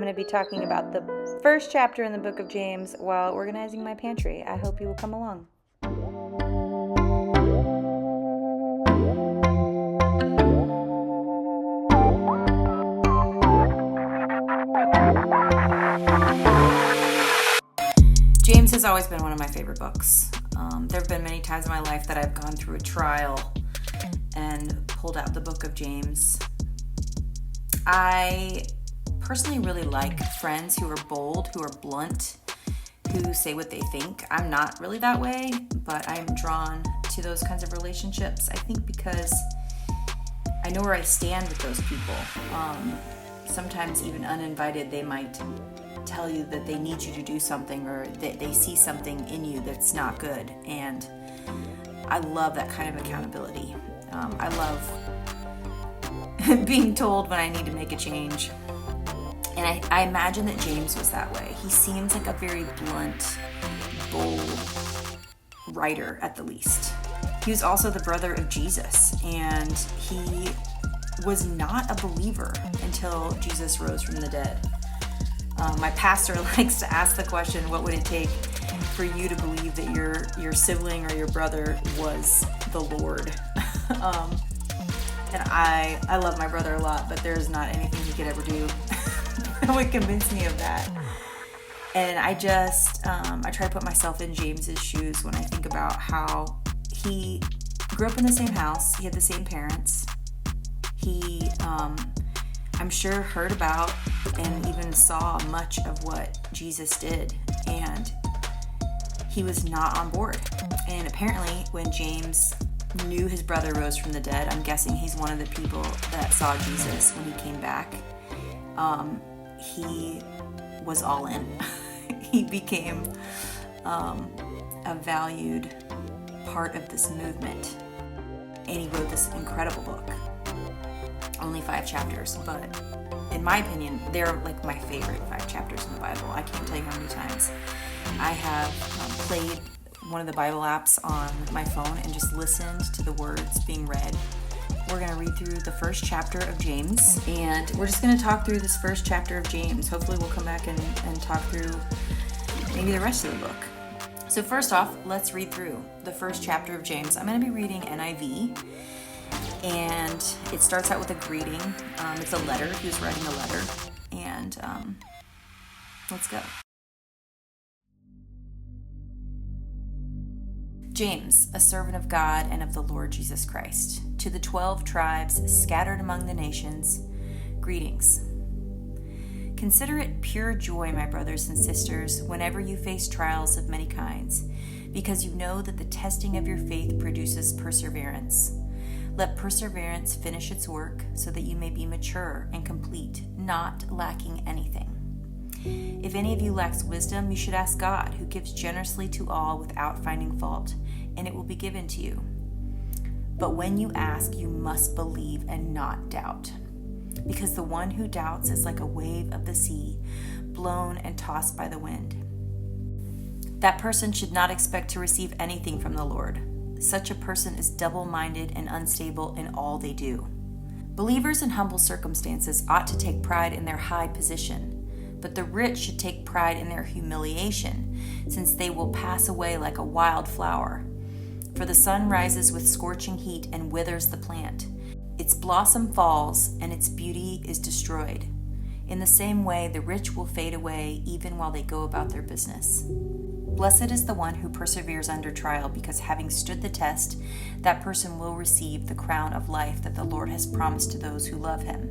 to be talking about the first chapter in the book of James while organizing my pantry. I hope you will come along. James has always been one of my favorite books. There have been many times in my life that I've gone through a trial and pulled out the book of James. I personally really like friends who are bold, who are blunt, who say what they think. I'm not really that way, but I'm drawn to those kinds of relationships. I think because I know where I stand with those people. Sometimes even uninvited, they might tell you that they need you to do something, or that they see something in you that's not good. And I love that kind of accountability. I love being told when I need to make a change. And I imagine that James was that way. He seems like a very blunt, bold writer at the least. He was also the brother of Jesus, and he was not a believer until Jesus rose from the dead. My pastor likes to ask the question, what would it take for you to believe that your sibling or your brother was the Lord? And I love my brother a lot, but there's not anything he could ever do that would convince me of that. And I try to put myself in James's shoes when I think about how he grew up in the same house. He had the same parents. He, I'm sure, heard about and even saw much of what Jesus did, and he was not on board. And apparently when James knew his brother rose from the dead, I'm guessing he's one of the people that saw Jesus when he came back. He was all in. He became a valued part of this movement, and he wrote this incredible book. Only 5 chapters, but in my opinion, they're like my favorite 5 chapters in the Bible. I can't tell you how many times I have played one of the Bible apps on my phone and just listened to the words being read. We're going to read through the first chapter of James, and we're just going to talk through this first chapter of James. Hopefully we'll come back and talk through maybe the rest of the book. So first off, let's read through the first chapter of James. I'm going to be reading NIV, and it starts out with a greeting. It's a letter. He was writing a letter, and let's go. James, a servant of God and of the Lord Jesus Christ, to the 12 tribes scattered among the nations, greetings. Consider it pure joy, my brothers and sisters, whenever you face trials of many kinds, because you know that the testing of your faith produces perseverance. Let perseverance finish its work, so that you may be mature and complete, not lacking anything. If any of you lacks wisdom, you should ask God, who gives generously to all without finding fault, and it will be given to you. But when you ask, you must believe and not doubt, because the one who doubts is like a wave of the sea, blown and tossed by the wind. That person should not expect to receive anything from the Lord. Such a person is double-minded and unstable in all they do. Believers in humble circumstances ought to take pride in their high position, but the rich should take pride in their humiliation, since they will pass away like a wild flower. For the sun rises with scorching heat and withers the plant. Its blossom falls, and its beauty is destroyed. In the same way, the rich will fade away even while they go about their business. Blessed is the one who perseveres under trial, because having stood the test, that person will receive the crown of life that the Lord has promised to those who love him.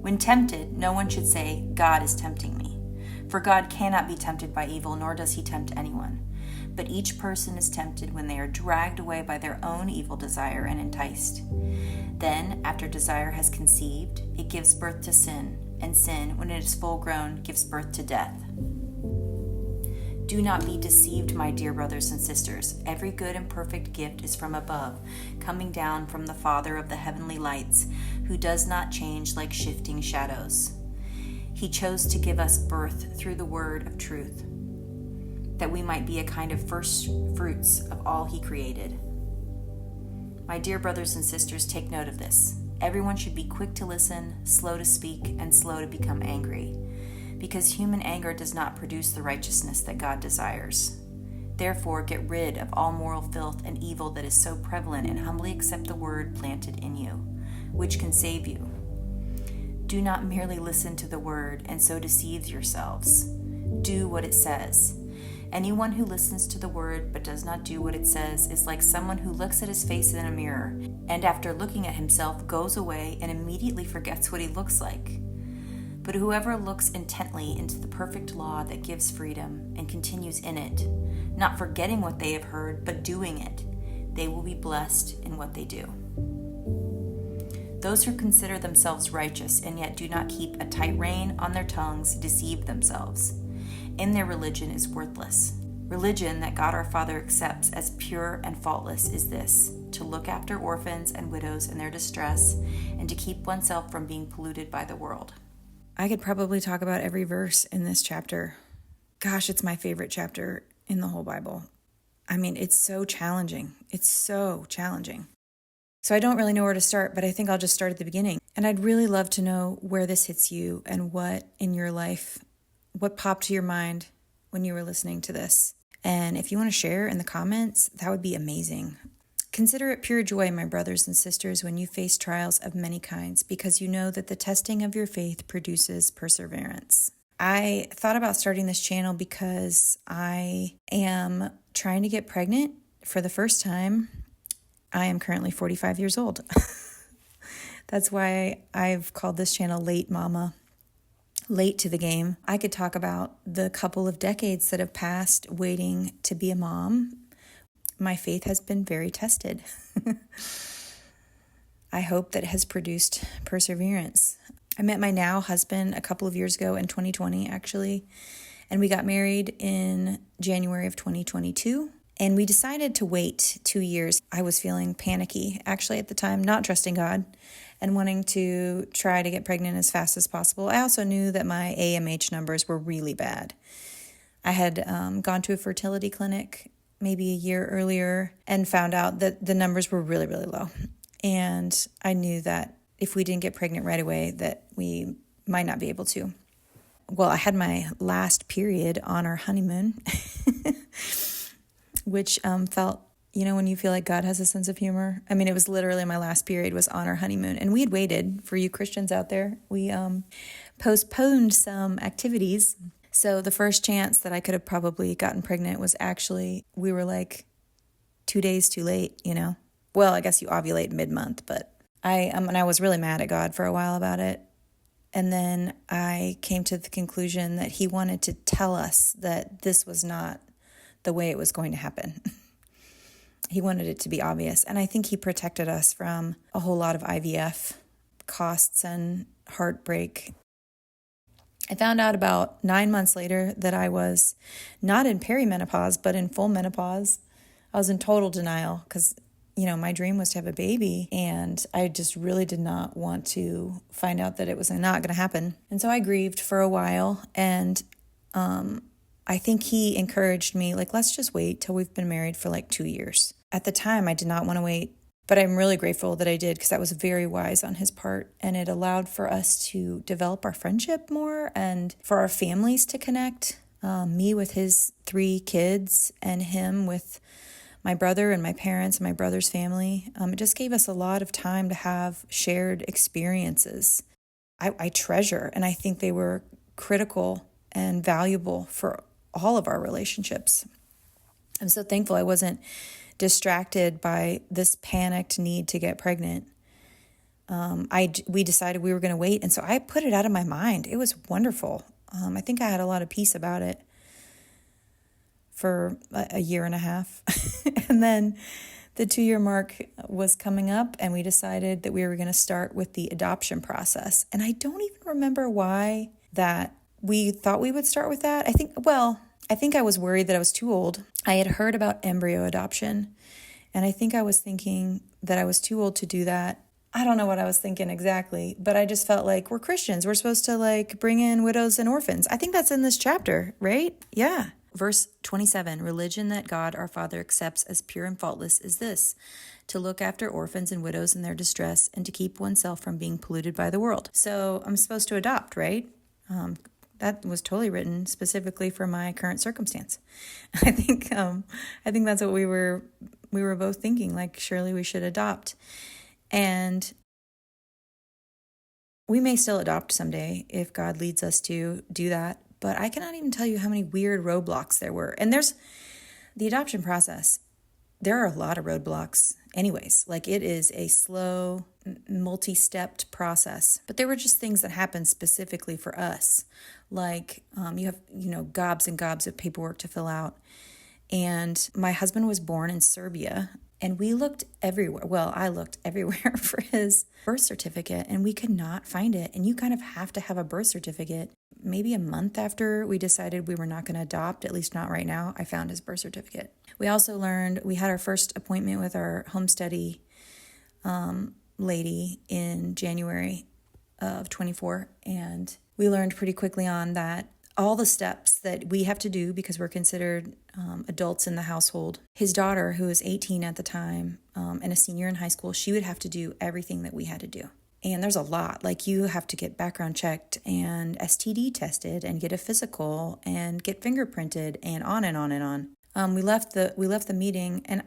When tempted, no one should say, God is tempting me. For God cannot be tempted by evil, nor does he tempt anyone. But each person is tempted when they are dragged away by their own evil desire and enticed. Then, after desire has conceived, it gives birth to sin, and sin, when it is full grown, gives birth to death. Do not be deceived, my dear brothers and sisters. Every good and perfect gift is from above, coming down from the Father of the heavenly lights, who does not change like shifting shadows. He chose to give us birth through the word of truth, that we might be a kind of first fruits of all he created. My dear brothers and sisters, take note of this. Everyone should be quick to listen, slow to speak, and slow to become angry. because human anger does not produce the righteousness that God desires. Therefore, get rid of all moral filth and evil that is so prevalent, and humbly accept the word planted in you, which can save you. Do not merely listen to the word and so deceive yourselves. Do what it says. Anyone who listens to the word but does not do what it says is like someone who looks at his face in a mirror, and after looking at himself goes away and immediately forgets what he looks like. But whoever looks intently into the perfect law that gives freedom and continues in it, not forgetting what they have heard, but doing it, they will be blessed in what they do. Those who consider themselves righteous and yet do not keep a tight rein on their tongues deceive themselves, and their religion is worthless. Religion that God our Father accepts as pure and faultless is this: to look after orphans and widows in their distress, and to keep oneself from being polluted by the world. I could probably talk about every verse in this chapter. Gosh, it's my favorite chapter in the whole Bible. I mean, it's so challenging. It's so challenging. So I don't really know where to start, but I think I'll just start at the beginning. And I'd really love to know where this hits you and what in your life, what popped to your mind when you were listening to this. And if you want to share in the comments, that would be amazing. Consider it pure joy, my brothers and sisters, when you face trials of many kinds, because you know that the testing of your faith produces perseverance. I thought about starting this channel because I am trying to get pregnant for the first time. I am currently 45 years old. That's why I've called this channel Late Mama, late to the game. I could talk about the couple of decades that have passed waiting to be a mom. My faith has been very tested. I hope that has produced perseverance. I met my now husband a couple of years ago in 2020, actually, and we got married in January of 2022. And we decided to wait 2 years. I was feeling panicky, actually, at the time, not trusting God and wanting to try to get pregnant as fast as possible. I also knew that my AMH numbers were really bad. I had gone to a fertility clinic maybe a year earlier and found out that the numbers were really, really low. And I knew that if we didn't get pregnant right away, that we might not be able to. Well, I had my last period on our honeymoon, which felt, when you feel like God has a sense of humor. I mean, it was literally my last period was on our honeymoon. And we had waited, for you Christians out there, we postponed some activities. So the first chance that I could have probably gotten pregnant was actually, we were like 2 days too late, Well, I guess you ovulate mid-month, but I was really mad at God for a while about it. And then I came to the conclusion that he wanted to tell us that this was not the way it was going to happen. He wanted it to be obvious. And I think he protected us from a whole lot of IVF costs and heartbreak. I found out about 9 months later that I was not in perimenopause, but in full menopause. I was in total denial because, my dream was to have a baby, and I just really did not want to find out that it was not going to happen. And so I grieved for a while, and I think he encouraged me, let's just wait till we've been married for 2 years. At the time, I did not want to wait, but I'm really grateful that I did because that was very wise on his part. And it allowed for us to develop our friendship more and for our families to connect, me with his 3 kids and him with my brother and my parents and my brother's family. It just gave us a lot of time to have shared experiences. I treasure, and I think they were critical and valuable for all of our relationships. I'm so thankful I wasn't distracted by this panicked need to get pregnant. We decided we were going to wait, and so I put it out of my mind. It was wonderful. I think I had a lot of peace about it for a year and a half. And then the 2-year mark was coming up, and we decided that we were going to start with the adoption process. And I don't even remember why that we thought we would start with that. I think I was worried that I was too old. I had heard about embryo adoption, and I think I was thinking that I was too old to do that. I don't know what I was thinking exactly, but I just felt like we're Christians. We're supposed to bring in widows and orphans. I think that's in this chapter, right? Yeah. Verse 27, religion that God our Father accepts as pure and faultless is this: to look after orphans and widows in their distress and to keep oneself from being polluted by the world. So I'm supposed to adopt, right? that was totally written specifically for my current circumstance. I think that's what we were both thinking, like, surely we should adopt. And we may still adopt someday if God leads us to do that, but I cannot even tell you how many weird roadblocks there were. And there's the adoption process. There are a lot of roadblocks anyways. Like, it is a slow, multi-stepped process. But there were just things that happened specifically for us. Like, you have, gobs and gobs of paperwork to fill out. And my husband was born in Serbia, and we looked everywhere. Well, I looked everywhere for his birth certificate, and we could not find it. And you kind of have to have a birth certificate. Maybe a month after we decided we were not going to adopt, at least not right now, I found his birth certificate. We also learned, we had our first appointment with our home study lady in January of 24, and we learned pretty quickly on that all the steps that we have to do because we're considered adults in the household. His daughter, who was 18 at the time and a senior in high school, she would have to do everything that we had to do. And there's a lot. Like, you have to get background checked and STD tested and get a physical and get fingerprinted and on and on and on. We left the meeting, and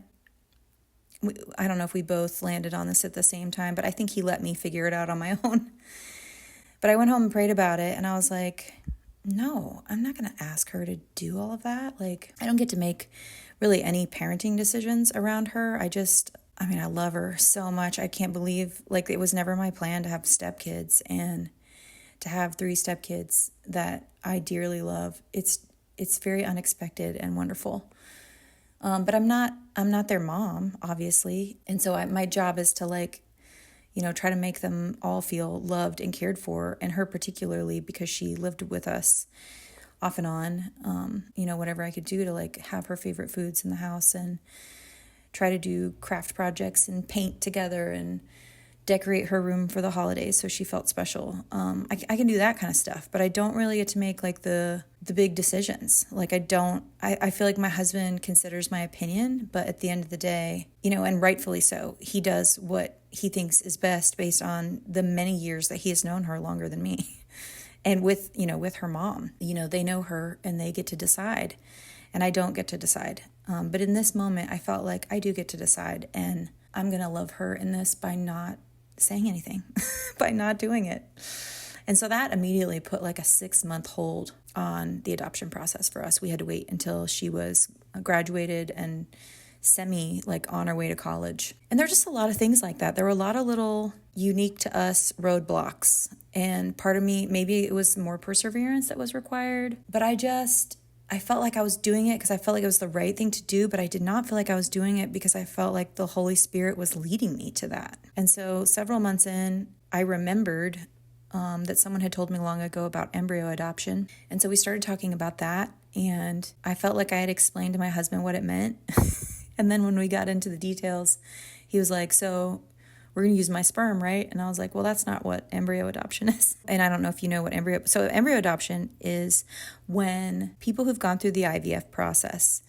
I don't know if we both landed on this at the same time, but I think he let me figure it out on my own. But I went home and prayed about it, and I was like, no, I'm not going to ask her to do all of that. Like, I don't get to make really any parenting decisions around her. I love her so much. I can't believe, like, it was never my plan to have stepkids, and to have 3 stepkids that I dearly love. It's very unexpected and wonderful. But I'm not their mom, obviously. And so my job is to, try to make them all feel loved and cared for, and her particularly, because she lived with us off and on, whatever I could do to, have her favorite foods in the house and try to do craft projects and paint together and decorate her room for the holidays so she felt special. I can do that kind of stuff, but I don't really get to make the big decisions. I feel like my husband considers my opinion, but at the end of the day, and rightfully so, he does what he thinks is best based on the many years that he has known her, longer than me. And with her mom, they know her and they get to decide, and I don't get to decide. But in this moment, I felt like I do get to decide, and I'm going to love her in this by not saying anything, by not doing it. And so that immediately put a 6-month hold on the adoption process for us. We had to wait until she was graduated and on her way to college. And there are just a lot of things like that. There were a lot of little unique to us roadblocks. And part of me, maybe it was more perseverance that was required, but I felt like I was doing it because I felt like it was the right thing to do, but I did not feel like I was doing it because I felt like the Holy Spirit was leading me to that. And so several months in, I remembered that someone had told me long ago about embryo adoption. And so we started talking about that, and I felt like I had explained to my husband what it meant. And then when we got into the details, he was like, so we're going to use my sperm, right? And I was like, well, that's not what embryo adoption is. And I don't know if you know what so embryo adoption is when people who've gone through the IVF process,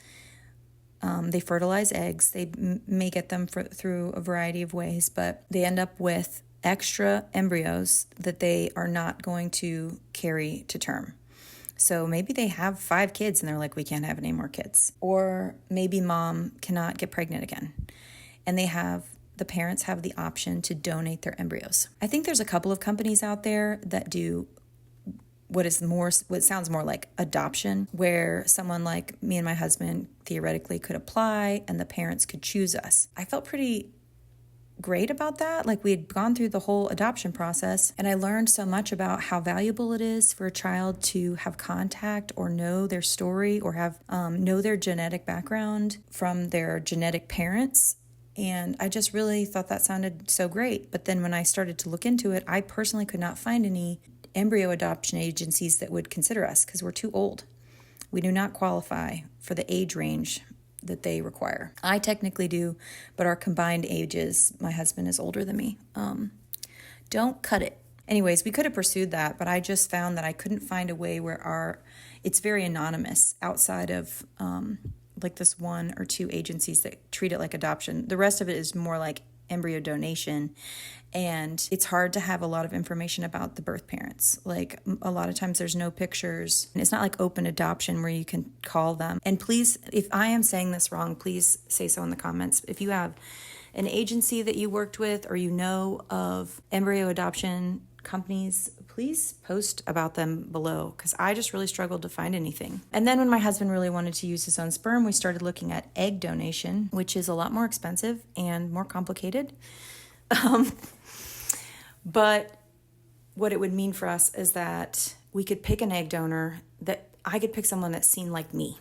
they fertilize eggs. They may get them through a variety of ways, but they end up with extra embryos that they are not going to carry to term. So maybe they have 5 kids and they're like, we can't have any more kids. Or maybe mom cannot get pregnant again. And the parents have the option to donate their embryos. I think there's a couple of companies out there that do what sounds more like adoption, where someone like me and my husband theoretically could apply and the parents could choose us. I felt pretty great about that. We had gone through the whole adoption process, and I learned so much about how valuable it is for a child to have contact or know their story or have know their genetic background from their genetic parents. And I just really thought that sounded so great. But then when I started to look into it, I personally could not find any embryo adoption agencies that would consider us because we're too old. We do not qualify for the age range that they require. I technically do, but our combined ages, my husband is older than me. Don't cut it. Anyways, we could have pursued that, but I just found that I couldn't find a way where it's very anonymous outside of this 1 or 2 agencies that treat it like adoption. The rest of it is more like embryo donation, and it's hard to have a lot of information about the birth parents. Like, a lot of times there's no pictures, and it's not like open adoption where you can call them. And please, if I am saying this wrong, please say so in the comments. If you have an agency that you worked with, or you know of embryo adoption companies, please post about them below, because I just really struggled to find anything. And then when my husband really wanted to use his own sperm, we started looking at egg donation, which is a lot more expensive and more complicated. But what it would mean for us is that we could pick an egg donor, that I could pick someone that seemed like me.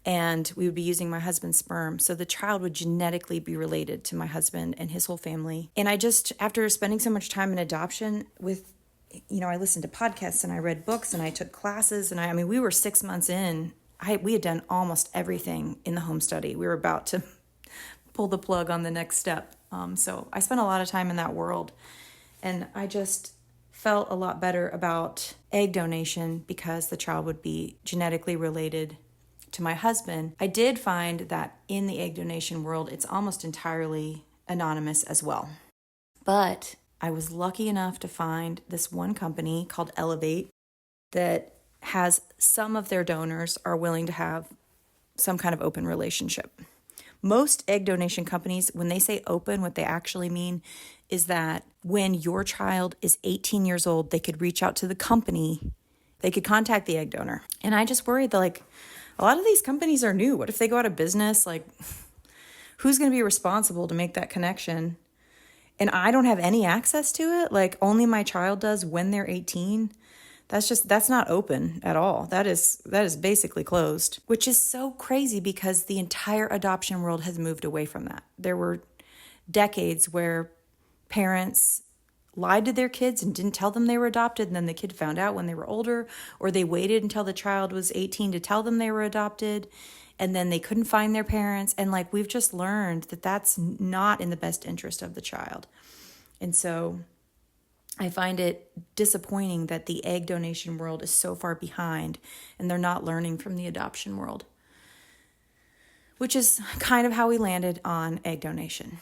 And we would be using my husband's sperm. So the child would genetically be related to my husband and his whole family. And I just, after spending so much time in adoption with, I listened to podcasts and I read books and I took classes. And I mean, we were 6 months in. We had done almost everything in the home study. We were about to pull the plug on the next step. So I spent a lot of time in that world. And I just felt a lot better about egg donation because the child would be genetically related to my husband. I did find that in the egg donation world, it's almost entirely anonymous as well. But I was lucky enough to find this one company called Elevate that has some of their donors are willing to have some kind of open relationship. Most egg donation companies, when they say open, what they actually mean is that when your child is 18 years old, they could reach out to the company, they could contact the egg donor. And I just worried that, a lot of these companies are new. What if they go out of business? Who's going to be responsible to make that connection? And I don't have any access to it. Only my child does when they're 18. That's not open at all. That is basically closed, which is so crazy because the entire adoption world has moved away from that. There were decades where parents lied to their kids and didn't tell them they were adopted, and then the kid found out when they were older, or they waited until the child was 18 to tell them they were adopted, and then they couldn't find their parents. And we've just learned that that's not in the best interest of the child. And so I find it disappointing that the egg donation world is so far behind and they're not learning from the adoption world, which is kind of how we landed on egg donation.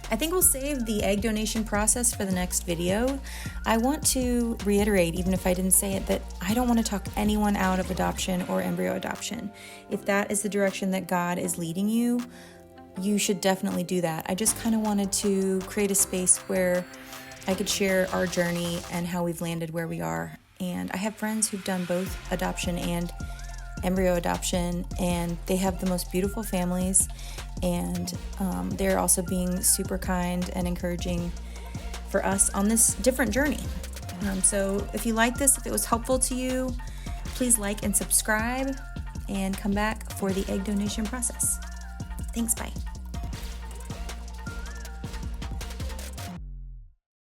I think we'll save the egg donation process for the next video. I want to reiterate, even if I didn't say it, that I don't want to talk anyone out of adoption or embryo adoption. If that is the direction that God is leading you, you should definitely do that. I just kind of wanted to create a space where I could share our journey and how we've landed where we are. And I have friends who've done both adoption and embryo adoption, and they have the most beautiful families, and they're also being super kind and encouraging for us on this different journey. So if you like this, if it was helpful to you, please like and subscribe and come back for the egg donation process. Thanks, bye.